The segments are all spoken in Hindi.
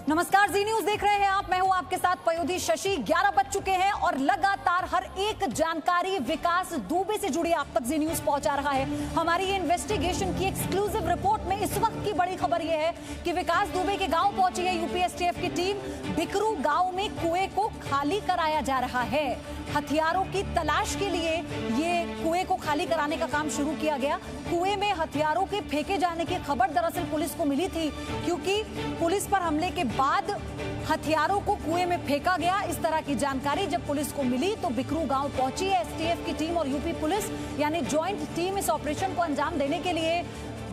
नमस्कार, जी न्यूज देख रहे हैं आप। मैं हूं आपके साथ पयोधी शशि। 11 बज चुके हैं और लगातार हर एक जानकारी विकास दुबे से जुड़ी आप तक जी न्यूज पहुंचा रहा है। हमारी ये इन्वेस्टिगेशन की एक्सक्लूसिव रिपोर्ट में इस वक्त की बड़ी खबर यह है कि विकास दुबे के गांव पहुंची है यूपी एसटीएफ की टीम। बिकरू गांव में कुएं को खाली कराया जा रहा है। हथियारों की तलाश के लिए ये कुएं को खाली कराने का काम शुरू किया गया। कुएं में हथियारों के फेंके जाने की खबर दरअसल पुलिस को मिली थी, क्योंकि पुलिस पर हमले के बाद हथियारों को कुएं में फेंका गया। इस तरह की जानकारी जब पुलिस को मिली तो बिकरू गांव पहुंची है एसटीएफ की टीम और यूपी पुलिस, यानी ज्वाइंट टीम इस ऑपरेशन को अंजाम देने के लिए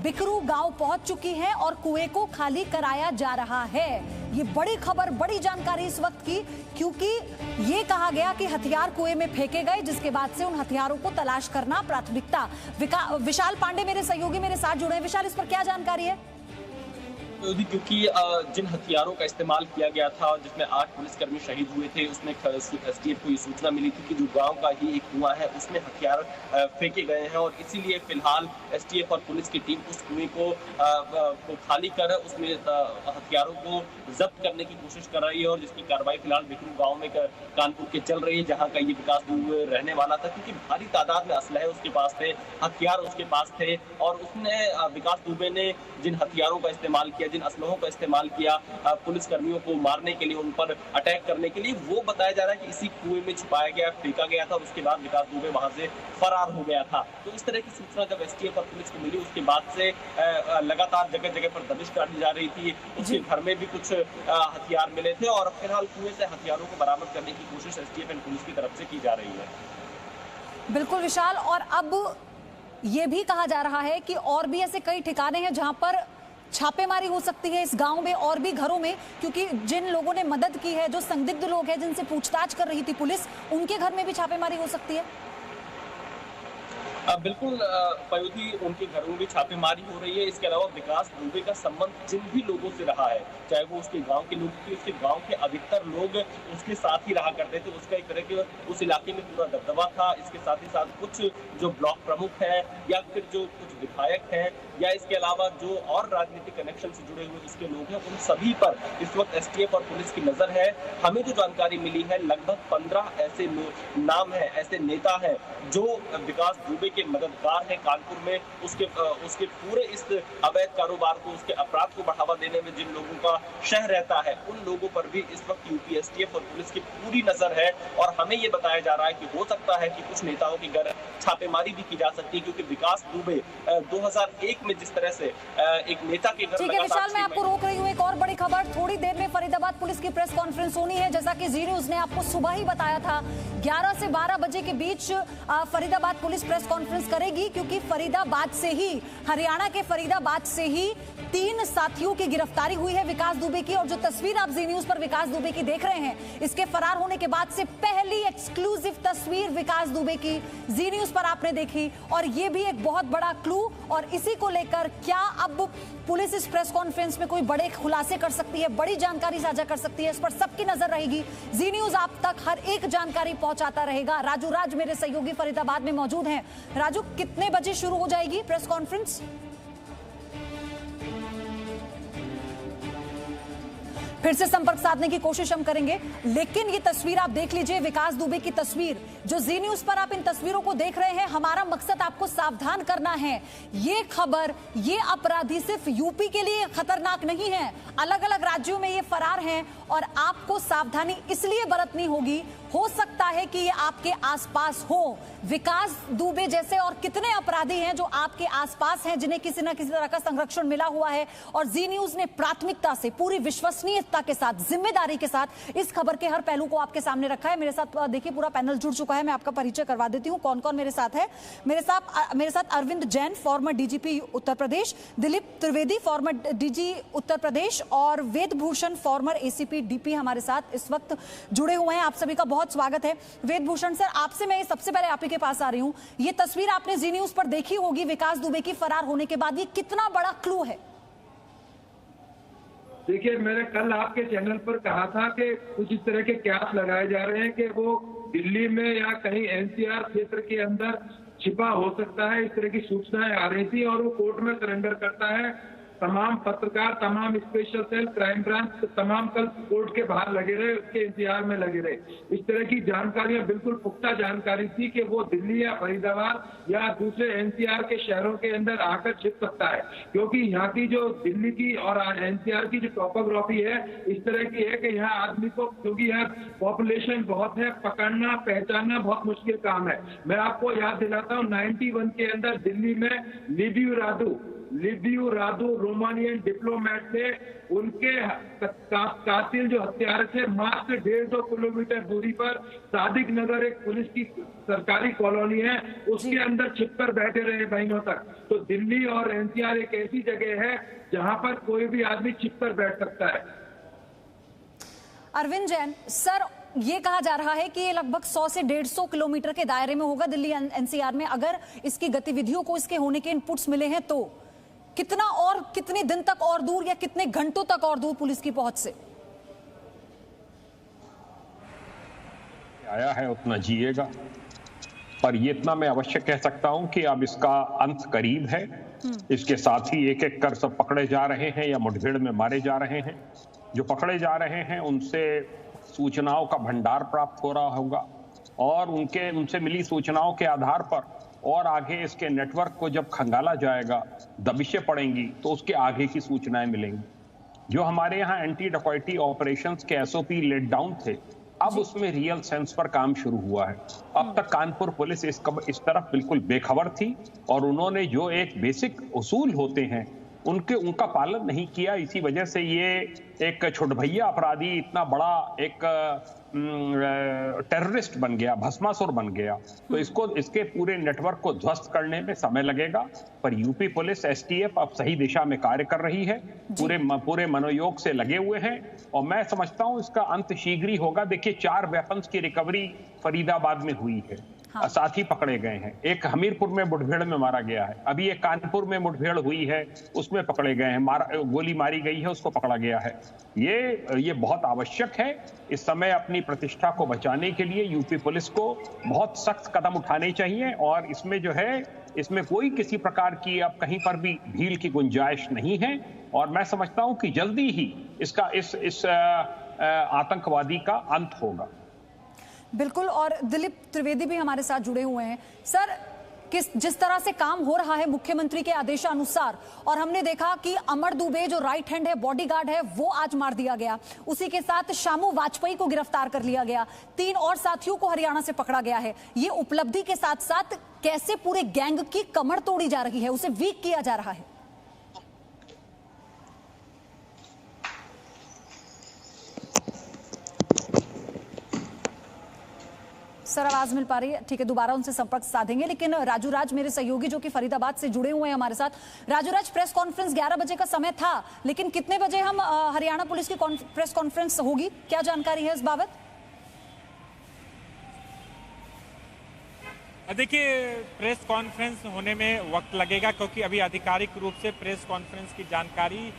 बिकरू गांव पहुंच चुकी है और कुएं को खाली कराया जा रहा है। ये बड़ी खबर, बड़ी जानकारी इस वक्त की, क्योंकि ये कहा गया कि हथियार कुएं में फेंके गए, जिसके बाद से उन हथियारों को तलाश करना प्राथमिकता। विशाल पांडे मेरे सहयोगी मेरे साथ जुड़े हैं। विशाल, इस पर क्या जानकारी है? क्योंकि जिन हथियारों का इस्तेमाल किया गया था, जिसमें 8 पुलिसकर्मी शहीद हुए थे, उसमें एसटीएफ को ये सूचना मिली थी कि जो गांव का ही एक कुआं है उसमें हथियार फेंके गए हैं और इसीलिए फिलहाल एसटीएफ और पुलिस की टीम उस कुएं को खाली कर उसमें हथियारों को जब्त करने की कोशिश कर रही है और जिसकी कार्रवाई फिलहाल बिकरू गाँव में कानपुर के चल रही है, जहाँ का ये विकास दुबे रहने वाला था। क्योंकि भारी तादाद में असलहे उसके पास थे, हथियार उसके पास थे और उसने विकास दुबे ने जिन हथियारों का इस्तेमाल किया, जिन असलहों का इस्तेमाल किया पुलिस कर्मियों को मारने के लिए, उन पर अटैक करने के लिए, वो बताया जा रहा है कि इसी कुएं में छुपाया गया, फेंका गया था और उसके बाद विकास दुबे वहां से फरार हो गया था। तो इस तरह की सूचना जब एसटीएफ और पुलिस को मिली, उसके बाद से लगातार जगह जगह पर दबिश डाली जा रही थी। उसके घर में भी कुछ हथियार मिले थे और फिलहाल कुएं से हथियारों को बरामद करने की कोशिश एसटीएफ और पुलिस की तरफ से की जा रही है। बिल्कुल विशाल, और अब ये भी कहा जा रहा है कि और भी ऐसे कई ठिकाने हैं जहां पर छापेमारी हो सकती है इस गांव में और भी घरों में, क्योंकि जिन लोगों ने मदद की है, जो संदिग्ध लोग हैं जिनसे पूछताछ कर रही थी पुलिस, उनके घर में भी छापेमारी हो सकती है। बिल्कुल पयोधी, उनके घरों में भी छापेमारी हो रही है। इसके अलावा विकास दुबे का संबंध जिन भी लोगों से रहा है, चाहे वो उसके गांव के लोग थे, उसके गांव के अधिकतर लोग उसके साथ ही रहा करते थे। उसका एक तरह के उस इलाके में पूरा दबदबा था। इसके साथ ही साथ कुछ जो ब्लॉक प्रमुख है या फिर जो कुछ विधायक हैं या इसके अलावा जो और राजनीतिक कनेक्शन से जुड़े हुए उसके लोग हैं, उन सभी पर इस वक्त एसटीएफ और पुलिस की नजर है। हमें जो जानकारी मिली है, लगभग 15 ऐसे नाम है, ऐसे नेता हैं जो विकास दुबे के मददगार हैं कानपुर में। उसके पूरे इस अवैध कारोबार को, उसके अपराध को बढ़ावा देने में जिन लोगों का शह रहता है, उन लोगों पर भी इस वक्त यूपी एसटीएफ और पुलिस की पूरी नजर है। और हमें ये बताया जा रहा है कि हो सकता है कि कुछ नेताओं के घर छापेमारी भी की जा सकती है, क्योंकि विकास दुबे 2001 में जिस तरह से एक नेता के घर। ठीक है विशाल, मैं आपको रोक रही हूँ। एक और बड़ी खबर, थोड़ी देर में फरीदाबाद पुलिस की प्रेस कॉन्फ्रेंस होनी है। जैसा कि जी न्यूज ने आपको सुबह ही बताया था, 11 से 12 बजे के बीच फरीदाबाद पुलिस प्रेस कॉन्फ्रेंस करेगी, क्योंकि फरीदाबाद से ही, हरियाणा के फरीदाबाद से ही 3 साथियों की गिरफ्तारी हुई है विकास दुबे की। और जो तस्वीर आप जी न्यूज पर विकास दुबे की देख रहे हैं, इसके फरार होने के बाद से पहली एक्सक्लूसिव तस्वीर विकास दुबे की जी न्यूज पर आपने देखी, और ये भी एक बहुत बड़ा क्लू। और इसी को लेकर क्या अब पुलिस इस प्रेस कॉन्फ्रेंस में कोई बड़े खुलासे कर सकती है, बड़ी जानकारी साझा कर सकती है, इस पर सबकी नजर रहेगी। जी न्यूज आप तक हर एक जानकारी पहुंचाता रहेगा। राजू राज मेरे सहयोगी फरीदाबाद में मौजूद हैं। राजू, कितने बजे शुरू हो जाएगी प्रेस कॉन्फ्रेंस? फिर से संपर्क साधने की कोशिश हम करेंगे, लेकिन ये तस्वीर आप देख लीजिए, विकास दुबे की तस्वीर। जो जी न्यूज पर आप इन तस्वीरों को देख रहे हैं, हमारा मकसद आपको सावधान करना है। ये खबर, ये अपराधी सिर्फ यूपी के लिए खतरनाक नहीं है, अलग अलग राज्यों में ये फरार हैं और आपको सावधानी इसलिए बरतनी होगी। हो सकता है कि ये आपके आसपास हो। विकास दुबे जैसे और कितने अपराधी हैं जो आपके आसपास हैं, जिन्हें किसी न किसी तरह का संरक्षण मिला हुआ है। और जी न्यूज ने प्राथमिकता से, पूरी विश्वसनीयता के साथ, जिम्मेदारी के साथ इस खबर के हर पहलू को आपके सामने रखा है। मेरे साथ देखिए पूरा पैनल जुड़ चुका है। मैं आपका परिचय करवा देती हूँ कौन कौन मेरे साथ है। मेरे साथ Arvind Jain, farmer DGP Uttar Pradesh, Dilip Trivedi, former DG Uttar Pradesh, और वेद भूषण, फॉर्मर एसीपी डीपी हमारे साथ इस वक्त जुड़े हुए हैं। आप सभी का बहुत स्वागत है। वेद भूषण सर, आपसे मैं सबसे पहले आप ही के पास आ रही हूँ। ये तस्वीर आपने जी न्यूज पर देखी होगी विकास दुबे की फरार होने के बाद, ये कितना बड़ा क्लू है? देखिए, मैंने कल आपके चैनल पर कहा था कि कुछ इस तरह के कयास लगाए जा रहे हैं कि वो दिल्ली में या कहीं एनसीआर क्षेत्र के अंदर छिपा हो सकता है। इस तरह की सूचनाएं आ रही थी और वो कोर्ट में सरेंडर करता है तमाम पत्रकार, तमाम स्पेशल सेल, क्राइम ब्रांच, तमाम कल कोर्ट के बाहर लगे रहे, उसके इंतजार में लगे रहे। इस तरह की जानकारियां, बिल्कुल पुख्ता जानकारी थी कि वो दिल्ली या फरीदाबाद या दूसरे एनसीआर के शहरों के अंदर आकर छिप सकता है, क्योंकि यहाँ की जो दिल्ली की और एनसीआर की जो टोपोग्राफी है इस तरह की है कि यहाँ आदमी को, क्योंकि यहाँ पॉपुलेशन बहुत है, पकड़ना पहचानना बहुत मुश्किल काम है। मैं आपको याद दिलाता हूँ 91 के अंदर दिल्ली में लिबियो रादू रोमानियन डिप्लोमेट थे, उनके कातिल जो हत्यारे थे मात्र 150 किलोमीटर दूरी पर सादिक नगर एक पुलिस की सरकारी कॉलोनी है, उसके अंदर छिपकर बैठे रहे महीनों तक। तो दिल्ली और एनसीआर एक ऐसी जगह है जहां पर कोई भी आदमी छिपकर बैठ सकता है। अरविंद जैन सर, ये कहा जा रहा है कि ये लगभग 100 से 150 किलोमीटर के दायरे में होगा दिल्ली एनसीआर में। अगर इसकी गतिविधियों को इसके होने के इनपुट्स मिले हैं तो कितना और कितने दिन तक और दूर या कितने घंटों तक और दूर पुलिस की पहुंच से? आया है उतना जिएगा, पर ये इतना मैं अवश्य कह सकता हूं कि अब इसका अंत करीब है। इसके साथ ही एक एक कर सब पकड़े जा रहे हैं या मुठभेड़ में मारे जा रहे हैं। जो पकड़े जा रहे हैं उनसे सूचनाओं का भंडार प्राप्त हो रहा होगा और उनसे मिली सूचनाओं के आधार पर और आगे इसके नेटवर्क को जब खंगाला जाएगा, दबिशें पड़ेंगी, तो उसके आगे की सूचनाएं मिलेंगी। जो हमारे यहाँ एंटी डकैती ऑपरेशंस के एसओपी लेट डाउन थे, अब उसमें रियल सेंस पर काम शुरू हुआ है। अब तक कानपुर पुलिस इस तरफ बिल्कुल बेखबर थी और उन्होंने जो एक बेसिक उसूल होते हैं उनका पालन नहीं किया। इसी वजह से ये एक छुटभैया अपराधी इतना बड़ा एक टेररिस्ट बन गया, भस्मासुर बन गया। तो इसके पूरे नेटवर्क को ध्वस्त करने में समय लगेगा, पर यूपी पुलिस, एसटीएफ अब सही दिशा में कार्य कर रही है, पूरे मनोयोग से लगे हुए हैं और मैं समझता हूं इसका अंत शीघ्र ही होगा। देखिए 4 वेपन्स की रिकवरी फरीदाबाद में हुई है। हाँ। साथी पकड़े गए हैं। एक हमीरपुर में मुठभेड़ में मारा गया है, अभी एक कानपुर में मुठभेड़ हुई है, उसमें पकड़े गए हैं, गोली मारी गई है, उसको पकड़ा गया है। ये बहुत आवश्यक है। इस समय अपनी प्रतिष्ठा को बचाने के लिए यूपी पुलिस को बहुत सख्त कदम उठाने चाहिए और इसमें कोई किसी प्रकार की अब कहीं पर भी ढील की गुंजाइश नहीं है और मैं समझता हूं कि जल्दी ही इसका इस आतंकवादी का अंत होगा। बिल्कुल। और दिलीप त्रिवेदी भी हमारे साथ जुड़े हुए हैं। सर, जिस तरह से काम हो रहा है मुख्यमंत्री के आदेशानुसार, और हमने देखा कि अमर दुबे जो राइट हैंड है, बॉडीगार्ड है, वो आज मार दिया गया। उसी के साथ शामू वाजपेयी को गिरफ्तार कर लिया गया। 3 और साथियों को हरियाणा से पकड़ा गया है। ये उपलब्धि के साथ साथ कैसे पूरे गैंग की कमर तोड़ी जा रही है, उसे वीक किया जा रहा है। सर, आवाज मिल पा रही है? ठीक है, दोबारा उनसे संपर्क साधेंगे। लेकिन राजू राज मेरे सहयोगी जो कि फरीदाबाद से जुड़े हुए हैं हमारे साथ। राजू राज, प्रेस कॉन्फ्रेंस 11 बजे का समय था, लेकिन कितने बजे हम हरियाणा पुलिस की प्रेस कॉन्फ्रेंस होगी, क्या जानकारी है इस बाबत? देखिए, प्रेस कॉन्फ्रेंस होने में वक्त लगेगा क्योंकि अभी आधिकारिक रूप से प्रेस कॉन्फ्रेंस की जानकारी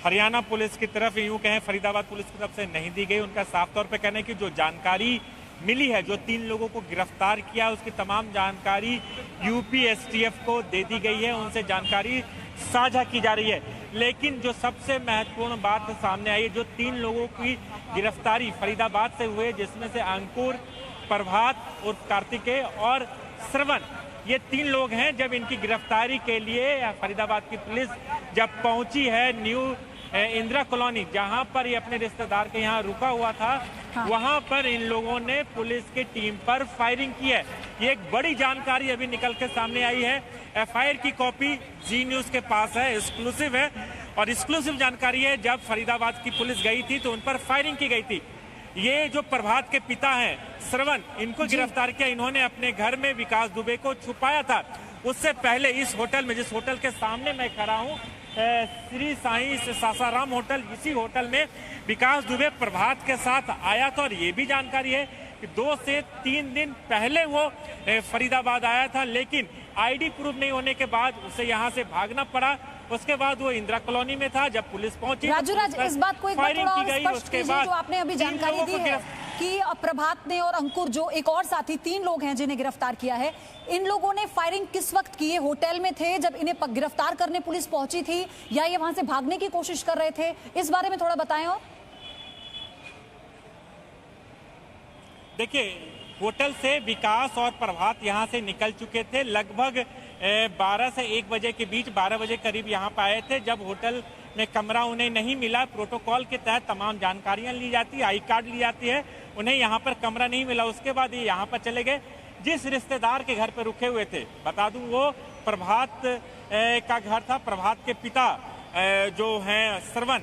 हरियाणा पुलिस की तरफ, यूं कहें फरीदाबाद पुलिस की तरफ से नहीं दी गई। उनका साफ तौर पर कहना है कि जो जानकारी मिली है, जो 3 लोगों को गिरफ्तार किया, उसकी तमाम जानकारी यूपी एसटीएफ को दे दी गई है, उनसे जानकारी साझा की जा रही है। लेकिन जो सबसे महत्वपूर्ण बात सामने आई है, जो 3 लोगों की गिरफ्तारी फरीदाबाद से हुए, जिसमें से अंकुर, प्रभात उर्फ कार्तिकेय और श्रवण, ये 3 लोग हैं। जब इनकी गिरफ्तारी के लिए फरीदाबाद की पुलिस जब पहुंची है न्यू इंदिरा कॉलोनी, जहां पर ये अपने रिश्तेदार के यहाँ रुका हुआ था, हाँ। वहां पर इन लोगों ने पुलिस की टीम पर फायरिंग की है। ये एक बड़ी जानकारी अभी निकल के सामने आई है। एफआईआर की कॉपी जी न्यूज के पास है, एक्सक्लूसिव है और एक्सक्लूसिव जानकारी है। जब फरीदाबाद की पुलिस गई थी तो उन पर फायरिंग की गई थी। ये जो प्रभात के पिता हैं श्रवण, इनको गिरफ्तार किया। इन्होंने अपने घर में विकास दुबे को छुपाया था। उससे पहले इस होटल में, जिस होटल के सामने मैं खड़ा हूँ, श्री साईं सासाराम होटल, इसी होटल में विकास दुबे प्रभात के साथ आया था। और ये भी जानकारी है कि 2 से 3 दिन पहले वो फरीदाबाद आया था, लेकिन आईडी प्रूफ नहीं होने के बाद उसे यहाँ से भागना पड़ा। उसके बाद वो इंदिरा कॉलोनी में था। जब पुलिस पहुंची, राजू राज, इस बात को एक बार थोड़ा और स्पष्ट कीजिए, जो आपने अभी जानकारी दी है। कि प्रभात ने और अंकुर जो एक और साथी 3 लोग हैं जिन्हें गिरफ्तार किया है, इन लोगों ने फायरिंग किस वक्त की है? होटल में थे जब इन्हें गिरफ्तार करने पुलिस पहुंची थी, या ये वहां से भागने की कोशिश कर रहे थे? इस बारे में थोड़ा बताएं। और देखिए, होटल से विकास और प्रभात यहां से निकल चुके थे। लगभग 12 से 1 बजे के बीच, 12 बजे करीब यहां पर आए थे। जब होटल में कमरा उन्हें नहीं मिला, प्रोटोकॉल के तहत तमाम जानकारियां ली जाती है, आई कार्ड ली जाती है, उन्हें यहां पर कमरा नहीं मिला। उसके बाद ये यहां पर चले गए जिस रिश्तेदार के घर पर रुके हुए थे। बता दूं वो प्रभात का घर था। प्रभात के पिता जो हैं श्रवण,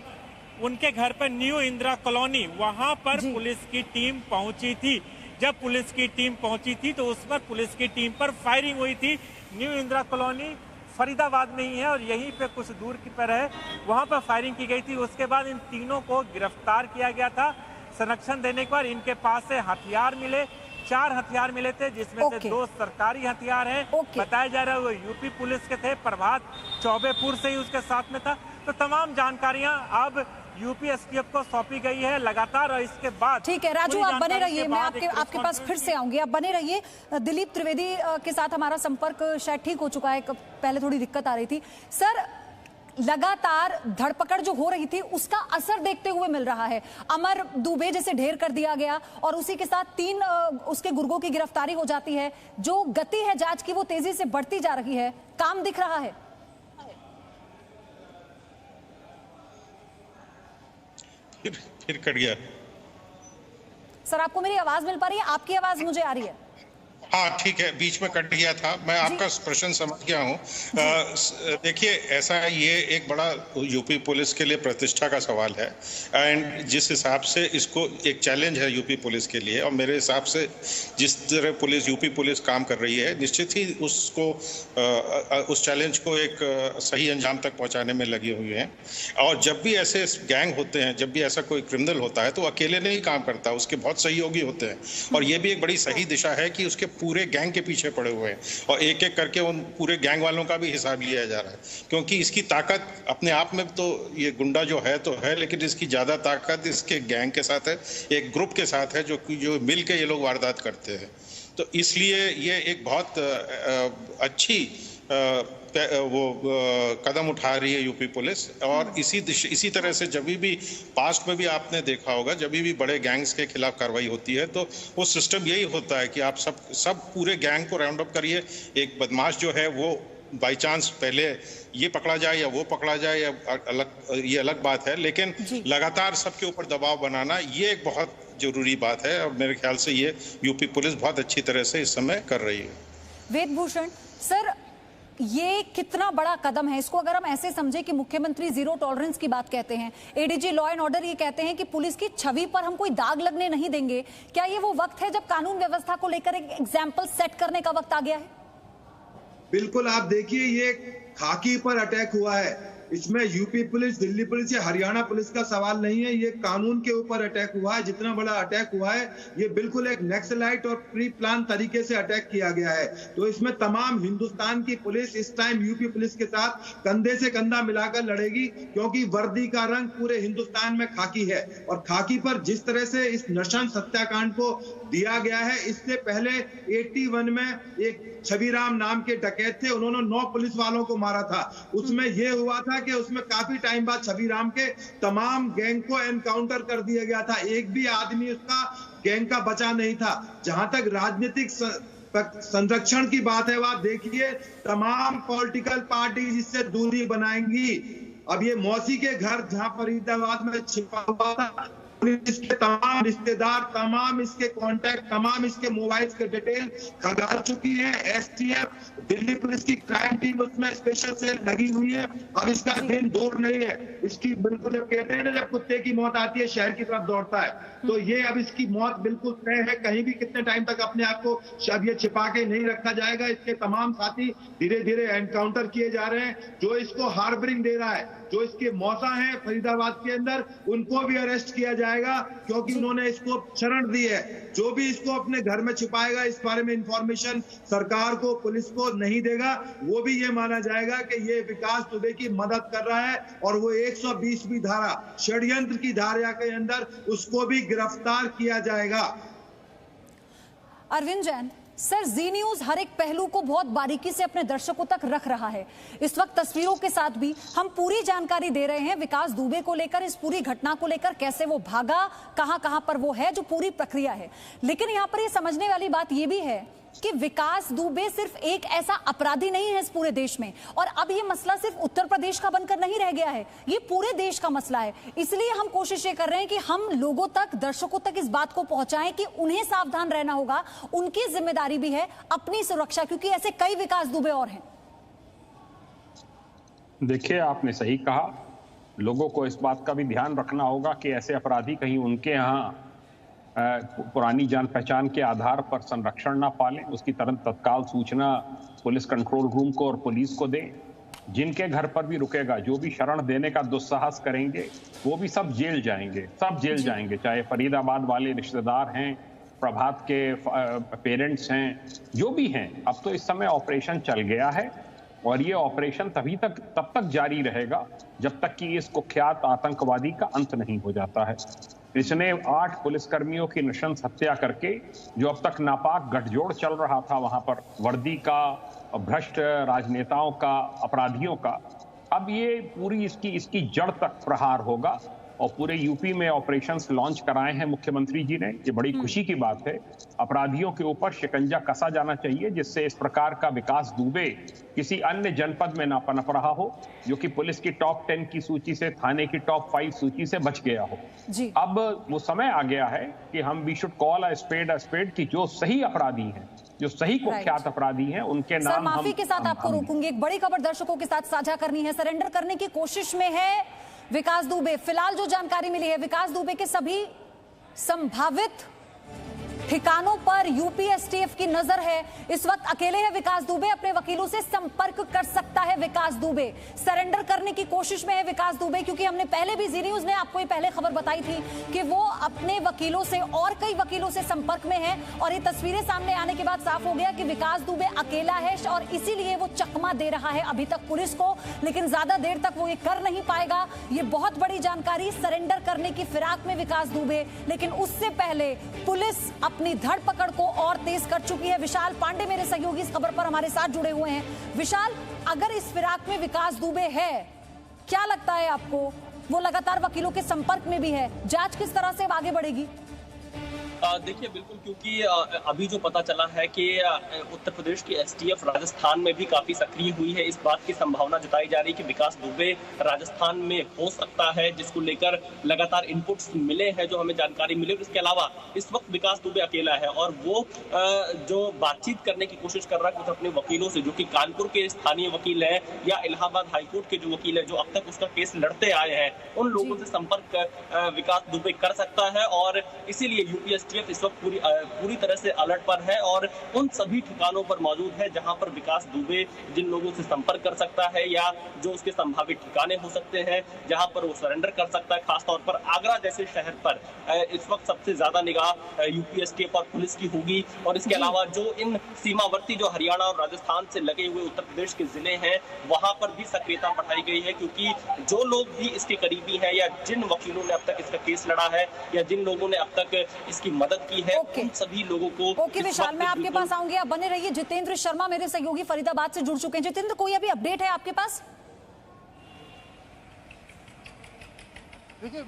उनके घर पर न्यू इंदिरा कॉलोनी, वहां पर पुलिस की टीम पहुंची थी। जब पुलिस की टीम पहुंची थी तो उस पर पुलिस की टीम पर फायरिंग हुई थी। न्यू इंदिरा कॉलोनी फरीदाबाद में ही है और यहीं पे कुछ दूर की पर है, वहां पर फायरिंग की गई थी। उसके बाद इन तीनों को गिरफ्तार किया गया था। संरक्षण देने के बाद इनके पास से हथियार मिले, 4 हथियार मिले थे, जिसमें से 2 सरकारी हथियार हैं। बताया जा रहा है वो यूपी पुलिस के थे। प्रभात चौबेपुर से ही उसके साथ में था। तो तमाम जानकारियां अब यूपी एसटीएफ को सौंपी गई है लगातार। और इसके बाद ठीक है राजू, आप बने रहिए, मैं आपके पास फिर से आऊंगी, आप बने रहिए। दिलीप त्रिवेदी के साथ हमारा संपर्क शायद ठीक हो चुका है, पहले थोड़ी दिक्कत आ रही थी। सर, लगातार धरपकड़ जो हो रही थी उसका असर देखते हुए मिल रहा है। अमर दुबे जैसे ढेर कर दिया गया और उसी के साथ 3 उसके गुर्गों की गिरफ्तारी हो जाती है। जो गति है जांच की वो तेजी से बढ़ती जा रही है, काम दिख रहा है। फिर कट गया। सर, आपको मेरी आवाज मिल पा रही है? आपकी आवाज मुझे आ रही है। हाँ ठीक है, बीच में कट गया था। मैं आपका प्रश्न समझ गया हूँ। देखिए, ऐसा ये एक बड़ा यूपी पुलिस के लिए प्रतिष्ठा का सवाल है। एंड जिस हिसाब से इसको एक चैलेंज है यूपी पुलिस के लिए, और मेरे हिसाब से जिस तरह यूपी पुलिस काम कर रही है, निश्चित ही उसको उस चैलेंज को एक सही अंजाम तक पहुँचाने में लगी हुई है। और जब भी ऐसे गैंग होते हैं, जब भी ऐसा कोई क्रिमिनल होता है, तो अकेले नहीं काम करता, उसके बहुत सहयोगी होते हैं। और ये भी एक बड़ी सही दिशा है कि उसके पूरे गैंग के पीछे पड़े हुए हैं और एक एक करके उन पूरे गैंग वालों का भी हिसाब लिया जा रहा है। क्योंकि इसकी ताकत अपने आप में तो ये गुंडा जो है तो है, लेकिन इसकी ज्यादा ताकत इसके गैंग के साथ है, एक ग्रुप के साथ है जो मिल के ये लोग वारदात करते हैं। तो इसलिए ये एक बहुत अच्छी कदम उठा रही है यूपी पुलिस। और इसी तरह से जब भी पास्ट में भी आपने देखा होगा, जब भी बड़े गैंग्स के खिलाफ कार्रवाई होती है तो वो सिस्टम यही होता है कि आप सब पूरे गैंग को राउंड अप करिए। एक बदमाश जो है वो बाई चांस पहले ये पकड़ा जाए या वो पकड़ा जाए या ये अलग बात है, लेकिन लगातार सबके ऊपर दबाव बनाना ये एक बहुत जरूरी बात है। और मेरे ख्याल से ये यूपी पुलिस बहुत अच्छी तरह से इस समय कर रही है। वेदभूषण सर, ये कितना बड़ा कदम है? इसको अगर हम ऐसे समझे कि मुख्यमंत्री जीरो टॉलरेंस की बात कहते हैं, एडीजी लॉ एंड ऑर्डर ये कहते हैं कि पुलिस की छवि पर हम कोई दाग लगने नहीं देंगे, क्या ये वो वक्त है जब कानून व्यवस्था को लेकर एक एग्जाम्पल सेट करने का वक्त आ गया है? बिल्कुल, आप देखिए, ये खाकी पर अटैक हुआ है, इसमें यूपी पुलिस, दिल्ली पुलिस या हरियाणा पुलिस का सवाल नहीं है, ये कानून के ऊपर अटैक हुआ है। जितना बड़ा अटैक हुआ है ये बिल्कुल एक नक्सलाइट और प्री प्लान तरीके से अटैक किया गया है। तो इसमें तमाम हिंदुस्तान की पुलिस इस टाइम यूपी पुलिस के साथ कंधे से कंधा मिलाकर लड़ेगी, क्योंकि वर्दी का रंग पूरे हिंदुस्तान में खाकी है। और खाकी पर जिस तरह से इस नृशंस हत्याकांड को दिया गया है, इससे पहले 81 में एक छविराम नाम के डकैत थे, उन्होंने 9 पुलिस वालों को मारा था। उसमें यह हुआ था कि उसमें काफी टाइम बाद छविराम के तमाम गैंग को एनकाउंटर कर दिया गया था, एक भी आदमी उसका गैंग का बचा नहीं था। जहां तक राजनीतिक संरक्षण की बात है, वह देखिए तमाम पॉलिटिकल पार्टी इससे दूरी बनाएंगी। अब ये मौसी के घर जहां फरीदाबाद में छिपा हुआ था, इसके तमाम रिश्तेदार, तमाम इसके कॉन्टैक्ट, तमाम इसके मोबाइल के डिटेल खंगाल चुकी है एसटीएफ, दिल्ली पुलिस की क्राइम टीम उसमें स्पेशल सेल लगी हुई है। अब इसका दिन दूर नहीं है, इसकी बिल्कुल, जब कहते हैं ना जब कुत्ते की मौत आती है शहर की तरफ दौड़ता है, तो ये अब इसकी मौत बिल्कुल तय है। कहीं भी कितने टाइम तक अपने आप को अब ये छिपा के नहीं रखा जाएगा। इसके तमाम साथी धीरे धीरे एनकाउंटर किए जा रहे हैं। जो इसको हार्बरिंग दे रहा है, जो इसके मौसा हैं फरीदाबाद के अंदर, उनको भी अरेस्ट किया जाएगा, क्योंकि उन्होंने इसको शरण दी है। जो भी इसको अपने घर में छिपाएगा, इस बारे में इंफॉर्मेशन सरकार को, पुलिस को नहीं देगा, वो भी ये माना जाएगा कि ये विकास दुबे की मदद कर रहा है, और वो 120वीं धारा षड्यंत्र की धारा के अंदर उसको भी गिरफ्तार किया जाएगा। अरविंद जैन सर, जी न्यूज हर एक पहलू को बहुत बारीकी से अपने दर्शकों तक रख रहा है। इस वक्त तस्वीरों के साथ भी हम पूरी जानकारी दे रहे हैं विकास दुबे को लेकर, इस पूरी घटना को लेकर, कैसे वो भागा, कहां पर वो है, जो पूरी प्रक्रिया है। लेकिन यहां पर ये समझने वाली बात ये भी है कि विकास दुबे सिर्फ एक ऐसा अपराधी नहीं है इस पूरे देश में, और अब ये मसला सिर्फ उत्तर प्रदेश का बनकर नहीं रह गया है, ये पूरे देश का मसला है। इसलिए हम कोशिश ये कर रहे हैं कि हम लोगों तक, दर्शकों तक इस बात को पहुंचाएं कि उन्हें सावधान रहना होगा, उनकी जिम्मेदारी भी है अपनी सुरक्षा, क्योंकि ऐसे कई विकास दुबे और हैं। देखिए, आपने सही कहा, लोगों को इस बात का भी ध्यान रखना होगा कि ऐसे अपराधी कहीं उनके यहाँ पुरानी जान पहचान के आधार पर संरक्षण ना पालें, उसकी तत्काल सूचना पुलिस कंट्रोल रूम को और पुलिस को दें। जिनके घर पर भी रुकेगा, जो भी शरण देने का दुस्साहस करेंगे, वो भी सब जेल जाएंगे, सब जेल जाएंगे, चाहे फरीदाबाद वाले रिश्तेदार हैं, प्रभात के पेरेंट्स हैं, जो भी हैं। अब तो इस समय ऑपरेशन चल गया है, और ये ऑपरेशन तब तक जारी रहेगा जब तक कि इस कुख्यात आतंकवादी का अंत नहीं हो जाता है। इसने 8 पुलिसकर्मियों की नृशंस हत्या करके, जो अब तक नापाक गठजोड़ चल रहा था वहां पर, वर्दी का, भ्रष्ट राजनेताओं का, अपराधियों का, अब ये पूरी इसकी जड़ तक प्रहार होगा। और पूरे यूपी में ऑपरेशंस लॉन्च कराए हैं मुख्यमंत्री जी ने, ये बड़ी खुशी की बात है। अपराधियों के ऊपर शिकंजा कसा जाना चाहिए, जिससे इस प्रकार का विकास दुबे किसी अन्य जनपद में ना पनप रहा हो, जो कि पुलिस की टॉप 10 की सूची से, थाने की टॉप 5 सूची से बच गया हो जी। अब वो समय आ गया है कि हम we should call a spade की जो सही अपराधी हैं, जो सही कुख्यात अपराधी हैं, उनके नाम। सर, माफी के साथ आपको रोकूंगी, एक बड़ी खबर दर्शकों के साथ साझा करनी है। सरेंडर करने की कोशिश में है विकास दुबे। फिलहाल जो जानकारी मिली है, विकास दुबे के सभी संभावित ठिकानों पर यूपी एसटीएफ की नजर है। इस वक्त अकेले है विकास दुबे, अपने वकीलों से संपर्क कर सकता है विकास दुबे। सरेंडर करने की कोशिश में है विकास दुबे, क्योंकि हमने पहले भी, जी न्यूज ने आपको ये पहले खबर बताई थी कि वो अपने वकीलों से और कई वकीलों से संपर्क में है, और ये तस्वीरें सामने आने के बाद साफ हो गया कि विकास दुबे अकेला है, और इसीलिए वो चकमा दे रहा है अभी तक पुलिस को, लेकिन ज्यादा देर तक वो ये कर नहीं पाएगा। ये बहुत बड़ी जानकारी, सरेंडर करने की फिराक में विकास दुबे, लेकिन उससे पहले पुलिस अपनी धरपकड़ को और तेज कर चुकी है। विशाल पांडे मेरे सहयोगी इस खबर पर हमारे साथ जुड़े हुए हैं। विशाल, अगर इस फिराक में विकास दुबे है, क्या लगता है आपको? वो लगातार वकीलों के संपर्क में भी है, जांच किस तरह से आगे बढ़ेगी? देखिए, बिल्कुल, क्योंकि अभी जो पता चला है कि उत्तर प्रदेश की एसटीएफ राजस्थान में भी काफी सक्रिय हुई है। इस बात की संभावना जताई जा रही है कि विकास दुबे राजस्थान में हो सकता है, जिसको लेकर लगातार इनपुट्स मिले हैं, जो हमें जानकारी मिली। इसके अलावा इस वक्त विकास दुबे अकेला है, और वो जो बातचीत करने की कोशिश कर रहा है कुछ अपने वकीलों से, जो कि कानपुर के स्थानीय वकील है या इलाहाबाद हाईकोर्ट के जो वकील है, जो अब तक उसका केस लड़ते आए हैं, उन लोगों से संपर्क विकास दुबे कर सकता है। और इसीलिए यूपी इस वक्त पूरी तरह से अलर्ट पर है, और उन सभी ठिकानों पर मौजूद है जहां पर विकास दुबे जिन लोगों से संपर्क कर सकता है, या जो उसके संभावित ठिकाने हो सकते हैं जहां पर वो सरेंडर कर सकता है। खासतौर पर आगरा जैसे शहर पर इस वक्त सबसे ज्यादा निगाह यूपी एसटीएफ और पुलिस की होगी। और इसके अलावा जो इन सीमावर्ती, जो हरियाणा और राजस्थान से लगे हुए उत्तर प्रदेश के जिले हैं, वहां पर भी सक्रियता बढ़ाई गई है, क्योंकि जो लोग भी इसके करीबी हैं, या जिन वकीलों ने अब तक इसका केस लड़ा है, या जिन लोगों ने अब तक इसकी मदद की है, उन सभी लोगों को। ओके विशाल, मैं आपके पास आऊंगी, आप बने रहिए। जितेंद्र शर्मा मेरे सहयोगी फरीदाबाद से जुड़ चुके हैं। जितेंद्र, कोई अभी अपडेट है आपके पास? देखिए,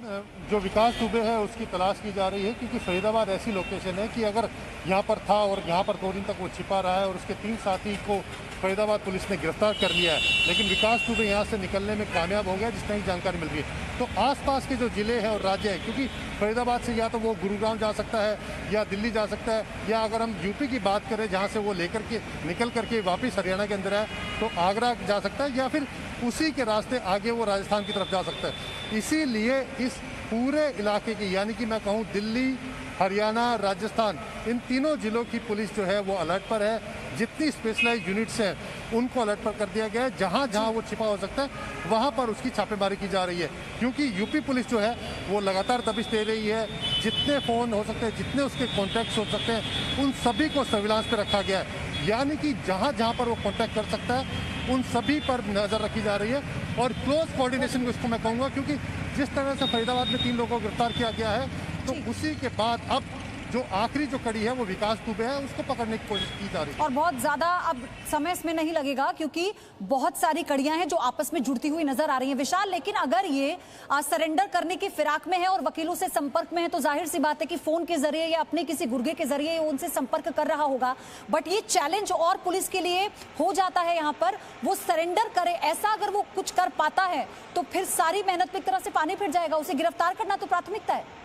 जो विकास दुबे है उसकी तलाश की जा रही है, क्योंकि फरीदाबाद ऐसी लोकेशन है कि अगर यहाँ पर था और यहाँ पर 2 दिन तक वो छिपा रहा है, और उसके 3 साथी को फरीदाबाद पुलिस ने गिरफ्तार कर लिया है, लेकिन विकास दुबे यहाँ से निकलने में कामयाब हो गया, जिस तरह की जानकारी मिल रही है। तो आसपास के जो जिले हैं और राज्य है, क्योंकि फरीदाबाद से या तो वो गुरुग्राम जा सकता है, या दिल्ली जा सकता है, या अगर हम यूपी की बात करें जहाँ से वो निकल करके वापस हरियाणा के अंदर है, तो आगरा जा सकता है, या फिर उसी के रास्ते आगे वो राजस्थान की तरफ जा सकता है। इसीलिए इस पूरे इलाके की, यानी कि मैं कहूँ दिल्ली, हरियाणा, राजस्थान, इन तीनों जिलों की पुलिस जो है वो अलर्ट पर है। जितनी स्पेशलाइज यूनिट्स हैं उनको अलर्ट पर कर दिया गया है। जहां जहां वो छिपा हो सकता है वहां पर उसकी छापेमारी की जा रही है, क्योंकि यूपी पुलिस जो है वो लगातार दबिश दे रही है। जितने फ़ोन हो सकते हैं, जितने उसके कॉन्टैक्ट्स हो सकते हैं, उन सभी को सर्विलांस पर रखा गया है। यानी कि जहां जहां पर वो कॉन्टैक्ट कर सकता है उन सभी पर नज़र रखी जा रही है और क्लोज कोऑर्डिनेशन को इसको मैं कहूँगा, क्योंकि जिस तरह से फरीदाबाद में 3 लोगों को गिरफ्तार किया गया है, तो उसी के बाद अब जो आखिरी जो कड़ी है वो विकास दुबे है, उसको पकड़ने की कोशिश की जा रही है। और बहुत ज्यादा अब समय इसमें नहीं लगेगा क्योंकि बहुत सारी कड़ियां हैं जो आपस में जुड़ती हुई नजर आ रही हैं विशाल। लेकिन अगर ये सरेंडर करने की फिराक में है और वकीलों से संपर्क में है तो जाहिर सी बात है कि फोन के जरिए या अपने किसी गुर्गे के जरिए उनसे संपर्क कर रहा होगा। बट ये चैलेंज और पुलिस के लिए हो जाता है यहाँ पर, वो सरेंडर करे। ऐसा अगर वो कुछ कर पाता है तो फिर सारी मेहनत एक तरह से पानी फिर जाएगा। उसे गिरफ्तार करना तो प्राथमिकता है।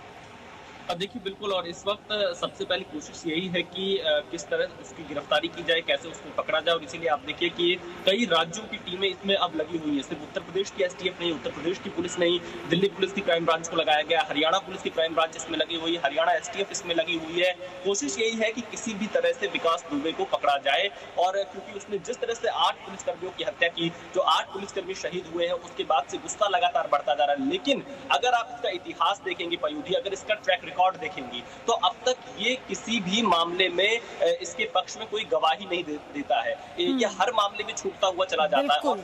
देखिए बिल्कुल, और इस वक्त सबसे पहली कोशिश यही है कि किस तरह उसकी गिरफ्तारी की जाए, कैसे उसको पकड़ा जाए। और इसीलिए आप देखिए कि कई राज्यों की टीमें इसमें अब लगी हुई है। सिर्फ उत्तर प्रदेश की एसटीएफ नहीं, उत्तर प्रदेश की पुलिस नहीं, दिल्ली पुलिस की क्राइम ब्रांच को लगाया गया, हरियाणा पुलिस की क्राइम ब्रांच इसमें लगी हुई है, हरियाणा एसटीएफ इसमें लगी हुई है। कोशिश यही है कि किसी भी तरह से विकास दुबे को पकड़ा जाए। और क्योंकि उसने जिस तरह से 8 पुलिसकर्मियों की हत्या की, जो 8 पुलिसकर्मी शहीद हुए हैं, उसके बाद से गुस्सा लगातार बढ़ता जा रहा है। लेकिन अगर आप इसका इतिहास देखेंगे पयूधी, अगर इसका ट्रैक रिकॉर्ड देखेंगी तो अब तक ये किसी भी मामले में इसके पक्ष में कोई गवाही नहीं देता है। ये हर मामले में छूटता हुआ चला जाता है। और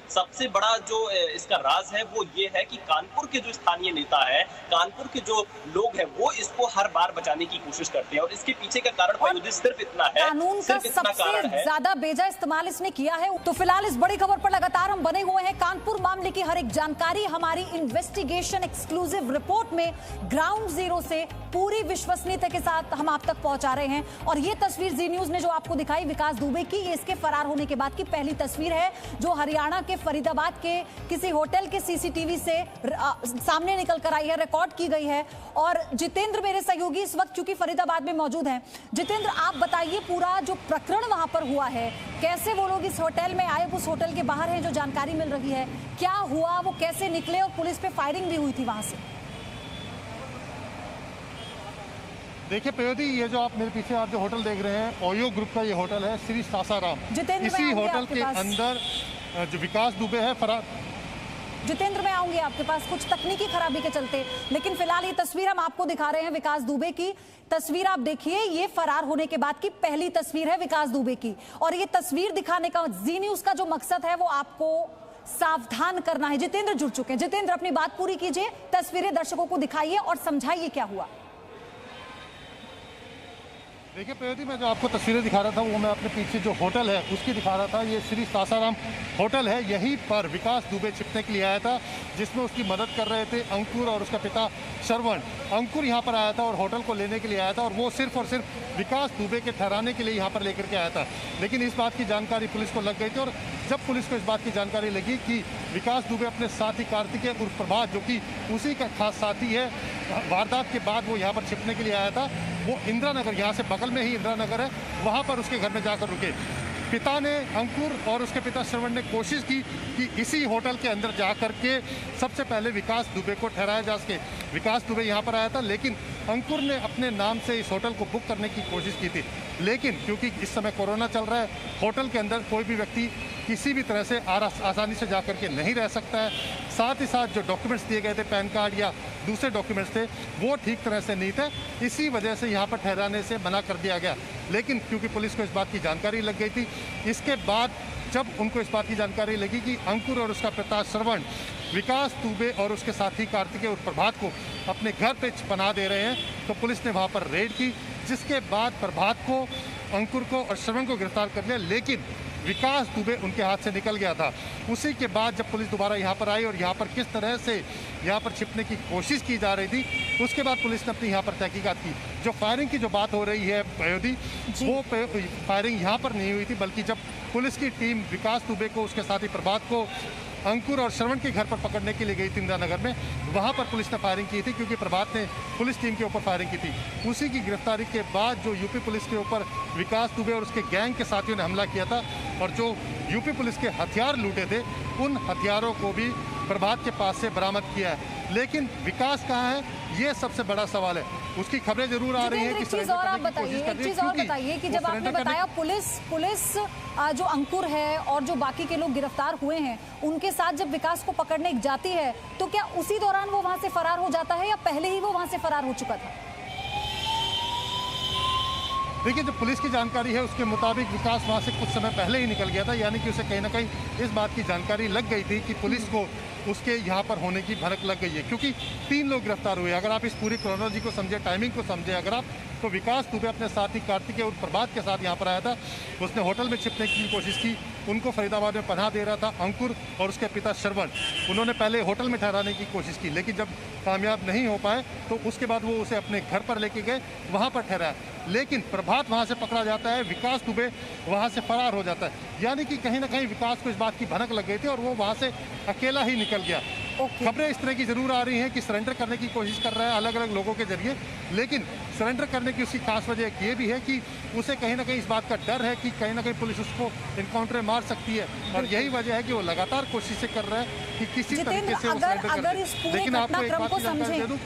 सबसे बड़ा जो इसका राज है वो ये है कि कानपुर के जो स्थानीय नेता है, कानपुर के जो लोग हैं, वो इसको हर बार बचाने की कोशिश करते हैं। और इसके पीछे का कारण सिर्फ इतना है, कानून का सबसे ज्यादा बेजा इस्तेमाल इसने किया है। तो फिलहाल इस बड़ी खबर पर लगातार हम बने हुए हैं। कानपुर मामले की हर एक जानकारी हमारी इन्वेस्टिगेशन एक्सक्लूसिव रिपोर्ट में ग्राउंड जीरो से पूरी विश्वसनीयता के साथ हम आप तक पहुंचा रहे हैं। और ये तस्वीर जी न्यूज ने जो आपको दिखाई विकास दुबे की, ये इसके फरार होने के बाद की पहली तस्वीर है जो हरियाणा के फरीदाबाद के किसी होटल के सीसीटीवी से सामने निकल कर आई है, रिकॉर्ड की गई है। और जितेंद्र मेरे सहयोगी इस वक्त चूंकि फरीदाबाद में मौजूद हैं। जितेंद्र, आप बताइए पूरा जो प्रकरण वहां पर हुआ है, कैसे वो लोग इस होटल में आए, उस होटल के बाहर है जो जानकारी मिल रही है, क्या हुआ, वो कैसे निकले और पुलिस पे फायरिंग भी हुई थी वहां से। देखिए पयोधी, ये जो आप मेरे पीछे आप जो होटल देख रहे हैं, ओयो ग्रुप का ये होटल है, श्री सासाराम। इसी होटल के अंदर जो विकास दुबे है फरार। जितेंद्र, मैं आऊंगी आपके पास कुछ तकनीकी खराबी के चलते, लेकिन फिलहाल ये तस्वीर हम आपको दिखा रहे हैं विकास दुबे की। तस्वीर आप देखिए, ये फरार होने के बाद की पहली तस्वीर है विकास दुबे की। और ये तस्वीर दिखाने का जी न्यूज का जो मकसद है वो आपको सावधान करना है। जितेंद्र जुड़ चुके हैं। जितेंद्र, अपनी बात पूरी कीजिए, तस्वीरें दर्शकों को दिखाइए और समझाइए क्या हुआ। देखिए पयोधी, मैं जो आपको तस्वीरें दिखा रहा था वो मैं अपने पीछे जो होटल है उसकी दिखा रहा था। ये श्री सासाराम होटल है, यहीं पर विकास दुबे छिपने के लिए आया था, जिसमें उसकी मदद कर रहे थे अंकुर और उसका पिता श्रवण। अंकुर यहाँ पर आया था और होटल को लेने के लिए आया था, और वो सिर्फ और सिर्फ विकास दुबे के ठहराने के लिए यहाँ पर लेकर के आया था। लेकिन इस बात की जानकारी पुलिस को लग गई थी, और जब पुलिस को इस बात की जानकारी लगी कि विकास दुबे अपने साथी कार्तिकेय उर्फ प्रभात, जो कि उसी का खास साथी है, वारदात के बाद वो यहाँ पर छिपने के लिए आया था। वो इंदिरा नगर, यहाँ से बगल में ही इंदिरा नगर है, वहाँ पर उसके घर में जाकर रुके। पिता ने, अंकुर और उसके पिता श्रवण ने कोशिश की कि इसी होटल के अंदर जाकर के सबसे पहले विकास दुबे को ठहराया जा सके। विकास दुबे यहाँ पर आया था, लेकिन अंकुर ने अपने नाम से इस होटल को बुक करने की कोशिश की थी। लेकिन क्योंकि इस समय कोरोना चल रहा है, होटल के अंदर कोई भी व्यक्ति किसी भी तरह से आसानी से जाकर के नहीं रह सकता है। साथ ही साथ जो डॉक्यूमेंट्स दिए गए थे, पैन कार्ड या दूसरे डॉक्यूमेंट्स थे, वो ठीक तरह से नहीं थे। इसी वजह से यहाँ पर ठहराने से मना कर दिया गया। लेकिन क्योंकि पुलिस को इस बात की जानकारी लग गई थी, इसके बाद जब उनको इस बात की जानकारी लगी कि अंकुर और उसका पिता श्रवण विकास दुबे और उसके साथी कार्तिकेय और प्रभात को अपने घर पे पनाह दे रहे हैं, तो पुलिस ने वहाँ पर रेड की, जिसके बाद प्रभात को, अंकुर को और श्रवण को गिरफ्तार कर लिया। लेकिन विकास दुबे उनके हाथ से निकल गया था। उसी के बाद जब पुलिस दोबारा यहाँ पर आई और यहाँ पर किस तरह से यहाँ पर छिपने की कोशिश की जा रही थी, उसके बाद पुलिस ने अपनी यहाँ पर तहकीकात की। जो फायरिंग की जो बात हो रही है पयोधी, वो फायरिंग यहाँ पर नहीं हुई थी, बल्कि जब पुलिस की टीम विकास दुबे को, उसके साथ ही प्रभात को, अंकुर और श्रवण के घर पर पकड़ने के लिए गई थी इंदिरा नगर में, वहाँ पर पुलिस ने फायरिंग की थी, क्योंकि प्रभात ने पुलिस टीम के ऊपर फायरिंग की थी। उसी की गिरफ्तारी के बाद जो यूपी पुलिस के ऊपर विकास दुबे और उसके गैंग के साथियों ने हमला किया था, और जो यूपी पुलिस के हथियार लूटे थे, उन हथियारों को भी प्रभात के पास से बरामद किया है। लेकिन विकास कहाँ है, ये सबसे बड़ा सवाल है। उसकी खबरें जरूर आ रही हैं कि एक चीज और बताइए कि जब आपने बताया पुलिस जो अंकुर है और जो बाकी के लोग गिरफ्तार हुए हैं उनके साथ जब विकास को पकड़ने जाती है तो क्या उसी दौरान वो वहां से फरार हो जाता है या पहले ही वो वहां से फरार हो चुका था? देखिए, जो पुलिस की जानकारी है उसके मुताबिक विकास वहां से कुछ समय पहले ही निकल गया था, यानी कि उसे कहीं ना कहीं इस बात की जानकारी लग गई थी कि पुलिस को उसके यहाँ पर होने की भनक लग गई है, क्योंकि 3 लोग गिरफ्तार हुए। अगर आप इस पूरी क्रोनोलॉजी को समझे, टाइमिंग को समझे अगर आप, तो विकास दुबे अपने साथी कार्तिकेय और प्रभात के साथ यहाँ पर आया था। उसने होटल में छिपने की कोशिश की, उनको फरीदाबाद में पनाह दे रहा था अंकुर और उसके पिता श्रवण। उन्होंने पहले होटल में ठहराने की कोशिश की, लेकिन जब कामयाब नहीं हो पाए तो उसके बाद वो उसे अपने घर पर लेके गए, वहाँ पर ठहराया। लेकिन प्रभात वहाँ से पकड़ा जाता है, विकास दुबे वहाँ से फरार हो जाता है। यानी कि कहीं ना कहीं विकास को इस बात की भनक लग गई थी और वो वहाँ से अकेला ही निकल गया। खबरें इस तरह की जरूर आ रही हैं कि सरेंडर करने की कोशिश कर रहा है अलग अलग लोगों के जरिए, लेकिन सरेंडर करने की उसकी खास वजह ये भी है कि उसे कहीं ना कहीं इस बात का डर है कि कहीं ना कहीं पुलिस उसको इनकाउंटर मार सकती है, और यही वजह है कि वो लगातार कोशिशें कर रहा है कि किसी तरीके से वो सरेंडर कर दे। लेकिन आपको एक बात जानकारी दे दूं,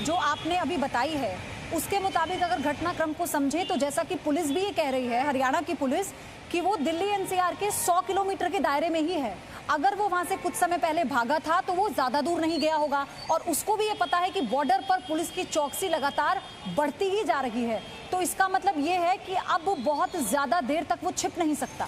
जो आपने अभी बताई है उसके मुताबिक अगर घटनाक्रम को समझे तो जैसा कि पुलिस भी ये कह रही है, हरियाणा की पुलिस, कि वो दिल्ली एनसीआर के 100 किलोमीटर के दायरे में ही है। अगर वो वहां से कुछ समय पहले भागा था तो वो ज्यादा दूर नहीं गया होगा, और उसको भी ये पता है कि बॉर्डर पर पुलिस की चौकसी लगातार बढ़ती ही जा रही है। तो इसका मतलब ये है कि अब बहुत ज्यादा देर तक वो छिप नहीं सकता।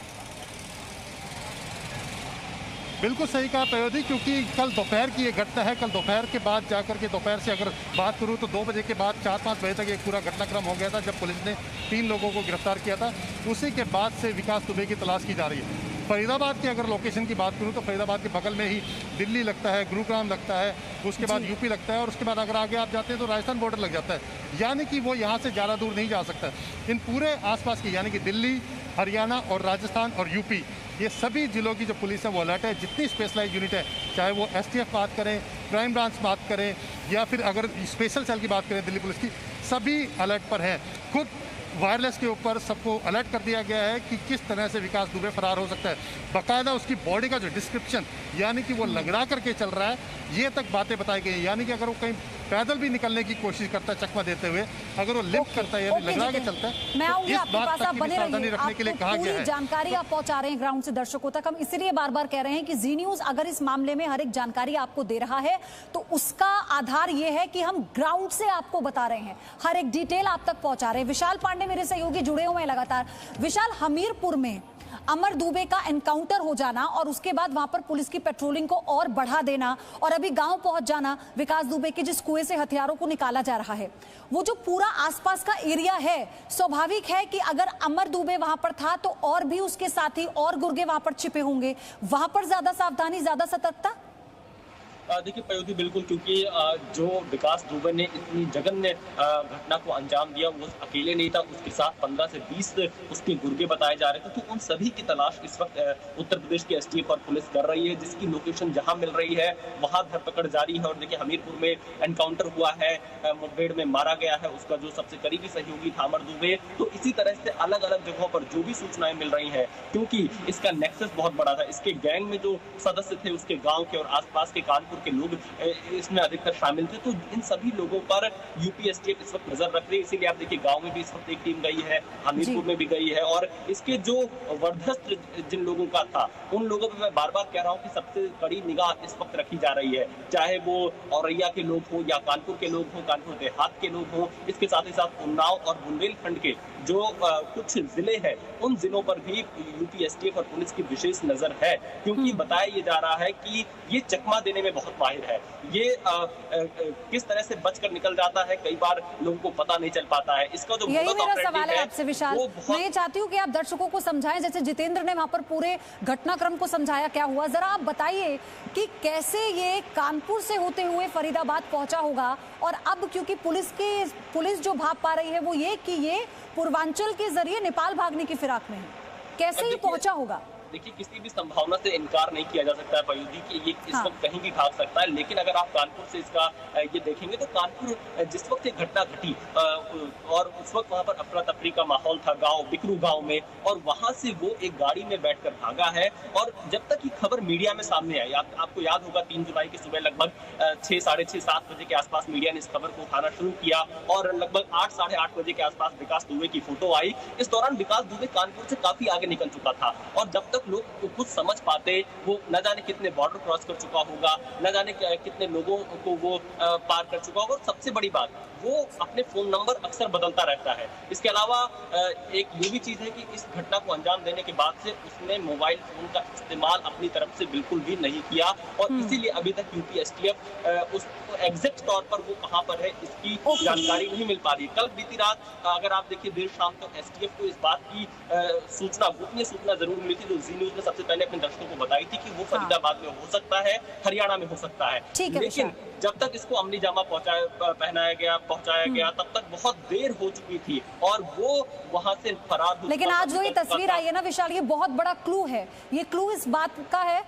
बिल्कुल सही कहा प्रयोदी, क्योंकि कल दोपहर की ये घटना है। कल दोपहर के बाद जाकर के, दोपहर से अगर बात करूं तो 2 बजे के बाद 4-5 बजे तक एक पूरा घटनाक्रम हो गया था जब पुलिस ने 3 लोगों को गिरफ्तार किया था। उसी के बाद से विकास दुबे की तलाश की जा रही है। फरीदाबाद की अगर लोकेशन की बात करूं तो फरीदाबाद के बगल में ही दिल्ली लगता है, गुरुग्राम लगता है, उसके बाद यूपी लगता है, और उसके बाद अगर आगे आप जाते हैं तो राजस्थान बॉर्डर लग जाता है। यानी कि वो यहाँ से ज़्यादा दूर नहीं जा सकता। इन पूरे आसपास की, यानी कि दिल्ली, हरियाणा और राजस्थान और यूपी, ये सभी जिलों की जो पुलिस है वो अलर्ट है। जितनी स्पेशलाइज यूनिट है, चाहे वो एसटीएफ बात करें, क्राइम ब्रांच बात करें, या फिर अगर स्पेशल सेल की बात करें दिल्ली पुलिस की, सभी अलर्ट पर हैं। खुद वायरलेस के ऊपर सबको अलर्ट कर दिया गया है कि किस तरह से विकास दुबे फरार हो सकता है। बाकायदा उसकी बॉडी का जो डिस्क्रिप्शन, यानी कि वो लगड़ा करके चल रहा है, ये तक बातें बताई गई है। यानी कि अगर वो कहीं पैदल भी निकलने की कोशिश करता है चकमा देते हुए, अगर वो लिफ्ट करता है यानी लगड़ा के चलता है, मैं आऊंगी आपके पास, आप बने रहिए। रखने के लिए कहा गया है। जानकारी आप पहुंचा रहे हैं ग्राउंड से दर्शकों तक। हम इसलिए बार बार कह रहे हैं कि जी न्यूज अगर इस मामले में हर एक जानकारी आपको दे रहा है तो उसका आधार ये है कि हम ग्राउंड से आपको बता रहे हैं, हर एक डिटेल आप तक पहुंचा रहे हैं। विशाल पांडे मेरे सहयोगी जुड़े हुए हैं लगातार। विशाल, हमीरपुर में अमर दुबे का एनकाउंटर हो जाना और उसके बाद वहां पर पुलिस की पेट्रोलिंग को और बढ़ा देना और अभी गांव पहुंच जाना विकास दुबे के, जिस कुएं से हथियारों को निकाला जा रहा है, वो जो पूरा आसपास का एरिया है, स्वाभाविक है कि अगर अमर दुबे वहां पर था तो और भी उसके साथी और गुर्गे वहां पर छिपे होंगे। वहां पर ज्यादा सावधानी, ज्यादा सतर्कता। देखिए पयोधी, बिल्कुल, क्योंकि जो विकास दुबे ने इतनी जघन्य घटना को अंजाम दिया वो अकेले नहीं था, उसके साथ 15 से 20 उसके गुर्गे बताए जा रहे थे। तो उन सभी की तलाश इस वक्त उत्तर प्रदेश की एसटीएफ और पुलिस कर रही है, जिसकी लोकेशन जहां मिल रही है वहां धरपकड़ जारी है। और देखिए, हमीरपुर में एनकाउंटर हुआ है, मुठभेड़ में मारा गया है उसका जो सबसे करीबी सहयोगी था अमर दुबे। तो इसी तरह से अलग अलग जगहों पर जो भी सूचनाएं मिल रही हैं, क्योंकि इसका नेक्सस बहुत बड़ा था, इसके गैंग में जो सदस्य थे उसके गाँव के और आसपास के कानपुर के लोग इसमें अधिकतर शामिल थे। तो इन सभी लोगों पर यूपी एसटीएफ इस वक्त नजर रख रही है। इसीलिए आप देखिए, गांव में भी इस वक्त एक टीम गई है, हमीरपुर में भी गई है, और इसके जो वर्धस्त जिन लोगों का था उन लोगों पर मैं बार बार कह रहा हूं कि सबसे कड़ी निगाह इस वक्त रखी जा रही है, चाहे वो औरैया के लोग हो या कानपुर के लोग हो, कानपुर देहात के लोग हो। इसके साथ ही साथ उन्नाव और बुंदेलखंड के जो कुछ जिले हैं उन जिलों पर भी यूपी एसटीएफ और पुलिस की विशेष नजर है, क्योंकि बताया ये जा रहा है कि ये चकमा देने में बहुत माहिर है। ये किस तरह से बचकर निकल जाता है, कई बार लोगों को पता नहीं चल पाता है। इसका जो यही मेरा सवाल है आपसे विशाल। मैं ये चाहती हूँ कि आप दर्शकों को समझाएं, जैसे जितेंद्र ने वहां पर पूरे घटनाक्रम को समझाया क्या हुआ। जरा आप बताइए कि कैसे ये कानपुर से होते हुए फरीदाबाद पहुंचा होगा, और अब क्योंकि पुलिस जो भाप पा रही है वो ये कि ये पूर्वांचल के जरिए नेपाल भागने की फिराक में है, कैसे ये पहुंचा होगा? देखिए किसी भी संभावना से इनकार नहीं किया जा सकता है पयोधी कि ये इस वक्त कहीं भी भाग सकता है, लेकिन अगर आप कानपुर से इसका ये देखेंगे तो कानपुर जिस वक्त ये घटना घटी और उस वक्त वहां पर अफरा तफरी का माहौल था गांव बिकरू गांव में, और वहां से वो एक गाड़ी में बैठकर भागा है। और जब तक ये खबर मीडिया में सामने आई, आपको याद होगा 3 जुलाई की सुबह लगभग 6, साढ़े 6, 7 बजे के आसपास मीडिया ने इस खबर को उठाना शुरू किया और लगभग 8, साढ़े 8 बजे के आसपास विकास दुबे की फोटो आई। इस दौरान विकास दुबे कानपुर से काफी आगे निकल चुका था और जब तक लोग कुछ समझ पाते, वो न जाने कितने बॉर्डर क्रॉस कर चुका होगा, न जाने कितने लोगों को वो पार कर चुका होगा। और सबसे बड़ी बात, वो अपने फोन नंबर अक्सर बदलता रहता है। इसके अलावा एक ये भी चीज है कि इस घटना को अंजाम देने के बाद से उसने मोबाइल फोन का इस्तेमाल अपनी तरफ से बिल्कुल भी नहीं किया और इसीलिए अभी तक यूपी एसटीएफ उस एग्जैक्ट तौर पर वो कहां पर है इसकी जानकारी नहीं मिल पा रही। कल बीती रात अगर आप देखिए देर शाम तक एसटीएफ को इस बात की सूचना, गोपनीय सूचना जरूर मिली थी, जो जी न्यूज ने सबसे पहले अपने दर्शकों को बताई थी कि वो फरीदाबाद में हो सकता है, हरियाणा में हो सकता है। लेकिन जब तक इसको अमली जामा पहनाया गया, पहुंचाया गया, तब तक बहुत देर हो चुकी थी और वो वहां से फरार हो। लेकिन आज जो ये तस्वीर आई है ना विशाल, ये बहुत बड़ा क्लू है। ये क्लू इस बात का है,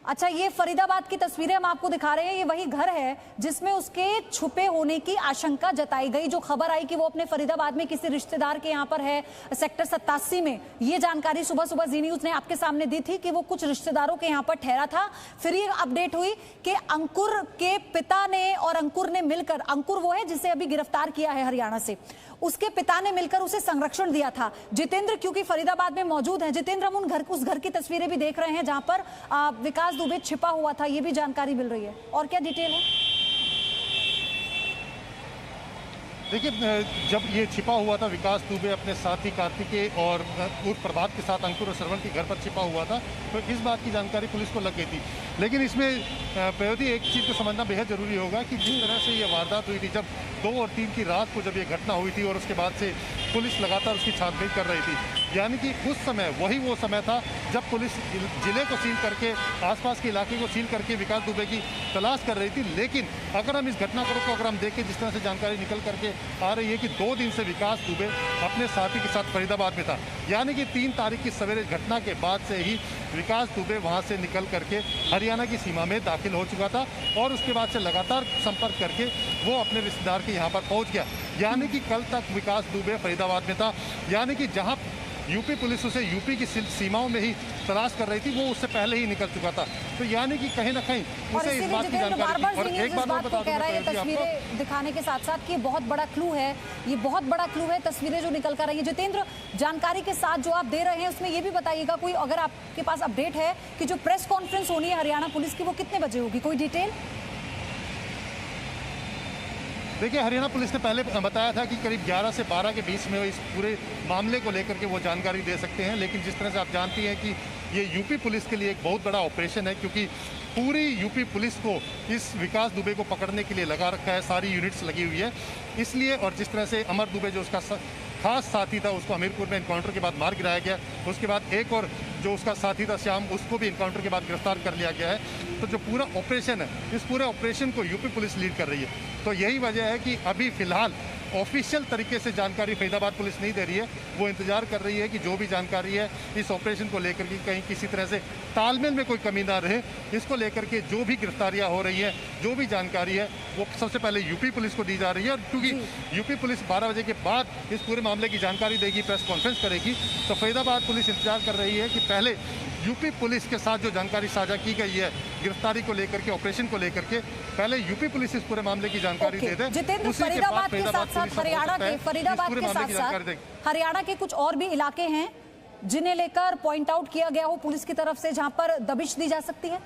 अच्छा ये फरीदाबाद की तस्वीरें हम आपको दिखा रहे हैं, ये वही घर है जिसमें उसके छुपे होने की आशंका जताई गई। जो खबर आई कि वो अपने फरीदाबाद में किसी रिश्तेदार के यहाँ पर है, सेक्टर 87 में, ये जानकारी सुबह सुबह जी न्यूज ने आपके सामने दी थी कि वो कुछ रिश्तेदारों के यहाँ पर ठहरा था। फिर ये अपडेट हुई कि अंकुर के पिता ने और अंकुर ने मिलकर, अंकुर वो है जिसे अभी गिरफ्तार किया है हरियाणा से, उसके पिता ने मिलकर उसे संरक्षण दिया था। जितेंद्र क्योंकि फरीदाबाद में मौजूद है, जितेंद्र हम उस घर की तस्वीरें भी देख रहे हैं जहां पर विकास दुबे छिपा हुआ था, ये भी जानकारी मिल रही है। और क्या डिटेल है? देखिए, जब ये छिपा हुआ था विकास दुबे अपने साथी कार्तिकेय और उर्फ प्रभात के साथ अंकुर और श्रवण के घर पर छिपा हुआ था, तो इस बात की जानकारी पुलिस को लग गई थी। लेकिन इसमें पयोधी एक चीज़ को समझना बेहद ज़रूरी होगा कि जिस तरह से ये वारदात हुई थी, जब 2 और 3 की रात को जब ये घटना हुई थी और उसके बाद से पुलिस लगातार उसकी छानबीन कर रही थी, यानी कि उस समय वही वो समय था जब पुलिस जिले को सील करके, आसपास के इलाके को सील करके विकास दुबे की तलाश कर रही थी। लेकिन अगर हम इस घटनाक्रम को अगर हम देखें, जिस तरह से जानकारी निकल करके आ रही है कि 2 दिन से विकास दुबे अपने साथी के साथ फरीदाबाद में था, यानी कि 3 तारीख की सवेरे घटना के बाद से ही विकास दुबे वहां से निकल करके हरियाणा की सीमा में दाखिल हो चुका था और उसके बाद से लगातार संपर्क करके वो अपने रिश्तेदार के यहाँ पर पहुंच गया। यानी कि कल तक विकास दुबे फरीदाबाद में था, यानी कि जहां यूपी पुलिस उसे यूपी की सीमाओं में ही तलाश कर रही थी, वो उससे पहले ही निकल चुका था। तो यानी कि कहीं ना कहीं उसे इस बात की जानकारी थी। और एक बात और बता दूं, तस्वीरें दिखाने के साथ साथ कि बहुत बड़ा क्लू है, ये बहुत बड़ा क्लू है, तस्वीरें जो निकल कर रही है। जितेंद्र, जानकारी के साथ जो आप दे रहे हैं उसमें ये भी बताइएगा, कोई अगर आपके पास अपडेट है कि जो प्रेस कॉन्फ्रेंस होनी है हरियाणा पुलिस की, वो कितने बजे होगी, कोई डिटेल? देखिए, हरियाणा पुलिस ने पहले बताया था कि करीब 11 से 12 के बीच में इस पूरे मामले को लेकर के वो जानकारी दे सकते हैं। लेकिन जिस तरह से आप जानती हैं कि ये यूपी पुलिस के लिए एक बहुत बड़ा ऑपरेशन है, क्योंकि पूरी यूपी पुलिस को इस विकास दुबे को पकड़ने के लिए लगा रखा है, सारी यूनिट्स लगी हुई है इसलिए। और जिस तरह से अमर दुबे जो उसका खास साथी था, उसको हमीरपुर में इनकाउंटर के बाद मार गिराया गया, उसके बाद एक और जो उसका साथी था श्याम, उसको भी इनकाउंटर के बाद गिरफ्तार कर लिया गया है। तो जो पूरा ऑपरेशन है, इस पूरे ऑपरेशन को यूपी पुलिस लीड कर रही है। तो यही वजह है कि अभी फिलहाल ऑफिशियल तरीके से जानकारी फरीदाबाद पुलिस नहीं दे रही है, वो इंतजार कर रही है कि जो भी जानकारी है इस ऑपरेशन को लेकर के कहीं किसी तरह से तालमेल में कोई कमी ना रहे, इसको लेकर के जो भी गिरफ्तारियां हो रही हैं, जो भी जानकारी है, वो सबसे पहले यूपी पुलिस को दी जा रही है। और क्योंकि यूपी पुलिस 12 बजे के बाद इस पूरे मामले की जानकारी देगी, प्रेस कॉन्फ्रेंस करेगी, तो फरीदाबाद पुलिस इंतजार कर रही है कि पहले यूपी पुलिस के साथ जो जानकारी साझा की गई है गिरफ्तारी को लेकर के, ऑपरेशन को लेकर के, पहले यूपी पुलिस इस पूरे मामले की जानकारी दे दे। जितेंद्र, फरीदाबाद के साथ साथ हरियाणा के, फरीदाबाद के साथ साथ हरियाणा के कुछ और भी इलाके हैं जिन्हें लेकर पॉइंट आउट किया गया हो पुलिस की तरफ से, जहां पर दबिश दी जा सकती है?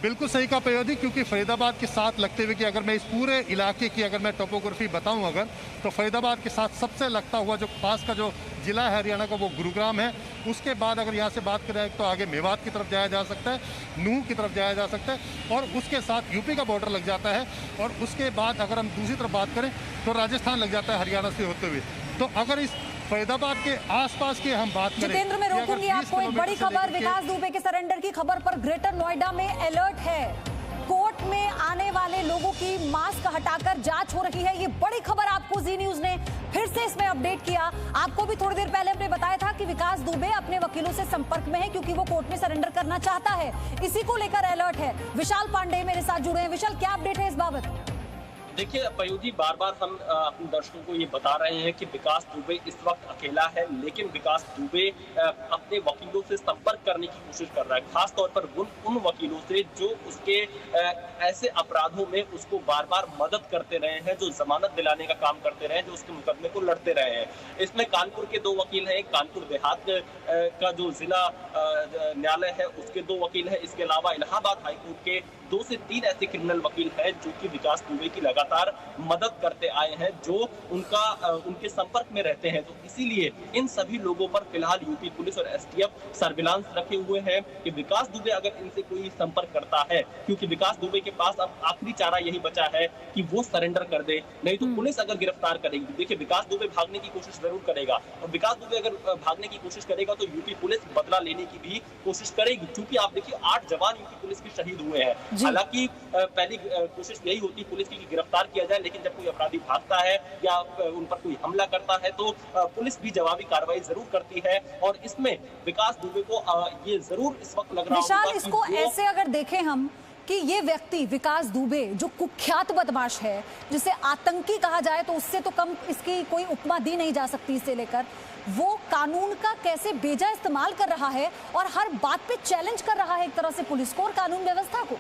बिल्कुल सही कहा पयोधी, क्योंकि फरीदाबाद के साथ लगते हुए कि अगर मैं इस पूरे इलाके की अगर मैं टोपोग्राफी बताऊं अगर, तो फरीदाबाद के साथ सबसे लगता हुआ जो पास का जो जिला है हरियाणा का, वो गुरुग्राम है। उसके बाद अगर यहाँ से बात करें तो आगे मेवात की तरफ जाया जा सकता है, नूह की तरफ जाया जा सकता है, और उसके साथ यूपी का बॉर्डर लग जाता है। और उसके बाद अगर हम दूसरी तरफ बात करें तो राजस्थान लग जाता है हरियाणा से होते हुए। तो अगर इस फरीदाबाद के आसपास की हम बात करें, जितेंद्र मैं रोकूंगी आपको, एक बड़ी खबर, विकास दुबे के सरेंडर की खबर पर ग्रेटर नोएडा में अलर्ट है। कोर्ट में आने वाले लोगों की मास्क हटाकर जांच हो रही है, ये बड़ी खबर आपको जी न्यूज ने फिर से इसमें अपडेट किया। आपको भी थोड़ी देर पहले हमने बताया था कि विकास विकास दुबे अपने वकीलों से संपर्क में है क्योंकि वो कोर्ट में सरेंडर करना चाहता है। इसी को लेकर अलर्ट है। विशाल पांडे मेरे साथ जुड़े हैं। विशाल, क्या अपडेट है इस बाबत? देखिए पयोधी, बार बार हम अपने दर्शकों को ये बता रहे हैं कि विकास दुबे इस वक्त अकेला है, लेकिन विकास दुबे अपने वकीलों से संपर्क करने की कोशिश कर रहा है, खास तौर पर उन वकीलों से जो उसके ऐसे अपराधों में उसको बार बार मदद करते रहे हैं, जो जमानत दिलाने का काम करते रहे हैं, जो उसके मुकदमे को लड़ते रहे हैं। इसमें कानपुर के 2 वकील हैं, कानपुर देहात का जो जिला न्यायालय है उसके 2 वकील हैं। इसके अलावा इलाहाबाद हाईकोर्ट के 2 से 3 ऐसे क्रिमिनल वकील हैं जो कि विकास दुबे की लगातार मदद करते आए हैं, जो उनके संपर्क में रहते हैं। तो इसीलिए इन सभी लोगों पर फिलहाल यूपी पुलिस और एसटीएफ सर्विलांस रखे हुए हैं कि विकास दुबे अगर इनसे कोई संपर्क करता है, क्योंकि विकास दुबे के पास अब आखिरी चारा यही बचा है कि वो सरेंडर कर दे, नहीं तो पुलिस अगर गिरफ्तार करेगी। देखिए विकास दुबे भागने की कोशिश जरूर करेगा, और विकास दुबे अगर भागने की कोशिश करेगा तो यूपी पुलिस बदला लेने की भी कोशिश करेगी, क्योंकि आप देखिए 8 जवान यूपी पुलिस के शहीद हुए हैं। हालांकि पहली कोशिश यही होती पुलिस की कि गिरफ्तार किया जाए, लेकिन जब कोई अपराधी भागता है या उन पर कोई हमला करता है तो पुलिस भी जवाबी कार्रवाई जरूर करती है, और इसमें विकास दुबे को ये जरूर इस वक्त लग रहा होगा विशाल, इसको ऐसे अगर देखें हम कि ये व्यक्ति विकास दुबे जो कुख्यात बदमाश है, जिसे आतंकी कहा जाए तो उससे तो कम इसकी कोई उपमा दी नहीं जा सकती, इसे लेकर वो कानून का कैसे बेजा इस्तेमाल कर रहा है और हर बात पे चैलेंज कर रहा है एक तरह से पुलिस को और कानून व्यवस्था को।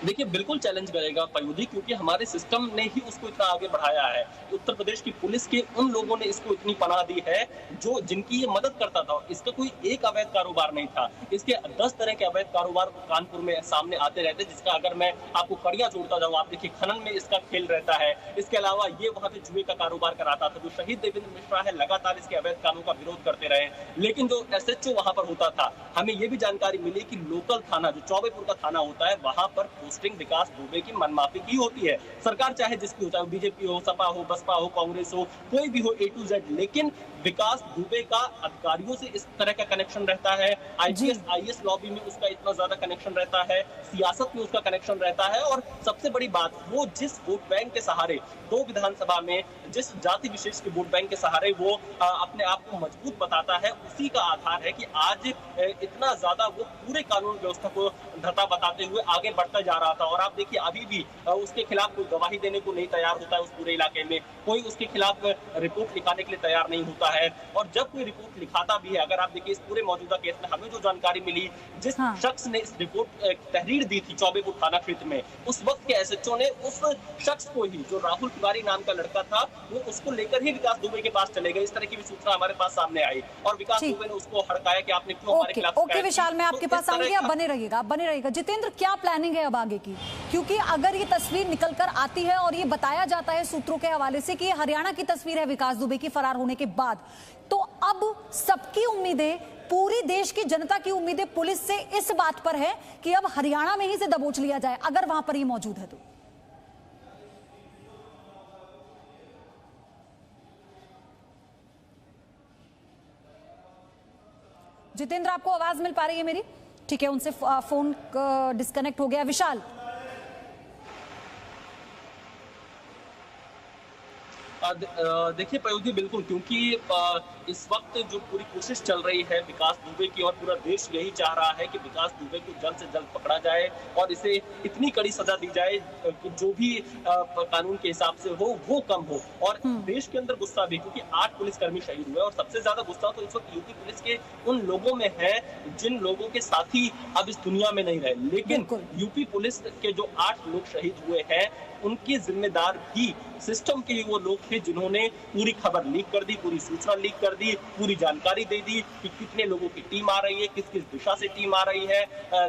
देखिए बिल्कुल चैलेंज करेगा पयोधी, क्योंकि हमारे सिस्टम ने ही उसको इतना आगे बढ़ाया है। उत्तर प्रदेश की पुलिस के उन लोगों ने इसको इतनी पनाह दी है जो जिनकी ये मदद करता था। इसका कोई एक अवैध कारोबार नहीं था, इसके 10 तरह के अवैध कारोबार कानपुर में सामने आते रहते, जिसका अगर मैं आपको कड़ियां जोड़ता जाऊं, आप देखिए खनन में इसका खेल रहता है। इसके अलावा ये वहां पे जुए का कारोबार कराता था। जो शहीद देवेंद्र मिश्रा है लगातार इसके अवैध कानून का विरोध करते रहे, लेकिन जो SHO वहां पर होता था, हमें ये भी जानकारी मिली कि लोकल थाना जो चौबेपुर का थाना होता है, वहां पर पोस्टिंग विकास दुबे की मनमाफी की होती है। सरकार चाहे जिसकी हो, चाहे बीजेपी हो, सपा हो, बसपा हो, कांग्रेस हो, कोई भी हो, A to Z, लेकिन विकास दुबे का अधिकारियों से इस तरह का कनेक्शन रहता है। IPS लॉबी में उसका इतना ज्यादा कनेक्शन रहता है, सियासत में उसका कनेक्शन रहता है, और सबसे बड़ी बात, वो जिस वोट बैंक के सहारे 2 विधानसभा में जिस जाति विशेष के वोट बैंक के सहारे वो अपने आप को मजबूत बताता है, उसी का आधार है कि आज इतना ज्यादा वो पूरे कानून व्यवस्था को धता बताते हुए आगे बढ़ता जा रहा था। और आप देखिए अभी भी उसके खिलाफ कोई गवाही देने को नहीं तैयार होता है, उस पूरे इलाके में कोई उसके खिलाफ रिपोर्ट लिखाने के लिए तैयार नहीं होता है। और जब कोई रिपोर्ट लिखाता भी है, अगर आप देखिए इस पूरे मौजूदा केस में हमें जो जानकारी मिली, जिस शख्स ने इस रिपोर्ट तहरीर दी थी चौबेपुर थाना क्षेत्र में, उस वक्त के SHO ने उस शख्स को ही, जो राहुल तिवारी नाम का लड़का था, वो उसको लेकर ही विकास दुबे के पास चले गए। इस तरह की भी सूचना हमारे पास सामने आई, और विकास दुबे ने उसको हड़काया कि आपने क्यों हमारे खिलाफ। ओके विशाल, मैं आपके पास आऊंगी, आप बने रहिएगा। जितेंद्र, क्या प्लानिंग है अब आगे की? क्योंकि अगर ये तस्वीर निकल कर आती है और ये बताया जाता है सूत्रों के हवाले से कि ये हरियाणा की तस्वीर है विकास दुबे की फरार होने के बाद, तो अब सबकी उम्मीदें, पूरी देश की जनता की उम्मीदें पुलिस से इस बात पर है कि अब हरियाणा में ही से दबोच लिया जाए, अगर वहां पर ये मौजूद है तो। जितेंद्र, आपको आवाज मिल पा रही है मेरी? ठीक है, उनसे फोन डिस्कनेक्ट हो गया। विशाल, देखिए पयोधी, बिल्कुल, क्योंकि इस वक्त जो पूरी कोशिश चल रही है विकास दुबे की, और पूरा देश यही चाह रहा है कि विकास दुबे को जल्द से जल्द पकड़ा जाए और इसे इतनी कड़ी सजा दी जाए कि जो भी कानून के हिसाब से हो वो कम हो। और देश के अंदर गुस्सा भी, क्योंकि 8 पुलिसकर्मी शहीद हुए, और सबसे ज्यादा गुस्सा तो इस वक्त यूपी पुलिस के उन लोगों में है जिन लोगों के साथी अब इस दुनिया में नहीं रहे। लेकिन यूपी पुलिस के जो 8 लोग शहीद हुए हैं, उनके जिम्मेदार भी सिस्टम के ही वो लोग थे जिन्होंने पूरी खबर लीक कर दी, पूरी सूचना लीक कर दी, पूरी जानकारी दे दी कि कितने लोगों की टीम आ रही है, किस किस दिशा से टीम आ रही है।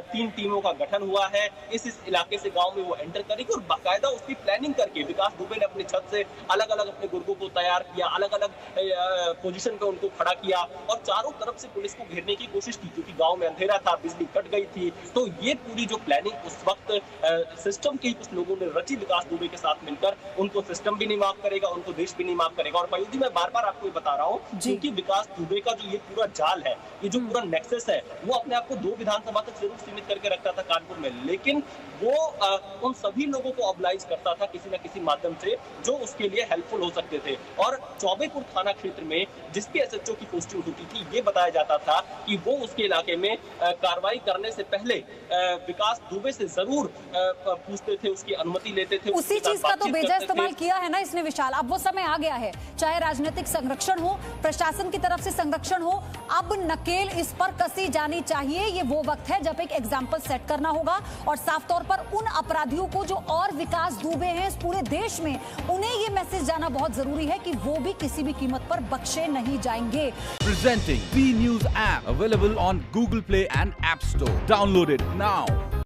3 टीमों का गठन हुआ है, इस इलाके से गांव में वो एंटर करेगी, और बाकायदा उसकी प्लानिंग करके विकास दुबे ने अपनी छत से अलग अलग अपने गुर्गों को तैयार किया, अलग अलग पोजीशन पे उनको खड़ा किया, और चारों तरफ से पुलिस को घेरने की कोशिश की, क्योंकि गाँव में अंधेरा था, बिजली कट गई थी। तो ये पूरी जो प्लानिंग उस वक्त सिस्टम के कुछ लोगों ने रची विकास दुबे के साथ मिलकर, उनको सिस्टम भी नहीं माफ करेगा, उनको देश भी नहीं माफ करेगा। और पयोधी, मैं बार बार आपको ये बता रहा हूँ, क्योंकि विकास दुबे का जो ये पूरा जाल है, ये जो पूरा नेक्सस है, वो अपने आप को 2 विधानसभा तक जरूर सीमित करके रखता था कानपुर में, लेकिन वो उन सभी लोगों को ऑब्लाइज करता था किसी न किसी किसी माध्यम से जो उसके लिए हेल्पफुल हो सकते थे। और चौबेपुर थाना क्षेत्र में जिस भी एसएचओ की पोस्टिंग होती थी, ये बताया जाता था कि वो उसके इलाके में कार्रवाई करने से पहले विकास दुबे से जरूर पूछते थे, उसकी अनुमति लेते थे। उसी चीज का तो बेजा इस्तेमाल किया है ना इसने विशाल। अब वो समय आ गया है, चाहे राजनीतिक संरक्षण हो, प्रशासन की तरफ से संरक्षण हो, अब नकेल इस पर कसी जानी चाहिए। ये वो वक्त है जब एक एग्जाम्पल सेट करना होगा और साफ तौर पर उन अपराधियों को जो और विकास दुबे हैं इस पूरे देश में, उन्हें ये मैसेज जाना बहुत जरूरी है कि वो भी किसी भी कीमत पर बख्शे नहीं जाएंगे। Presenting B News app available on Google Play and App Store. Download it now.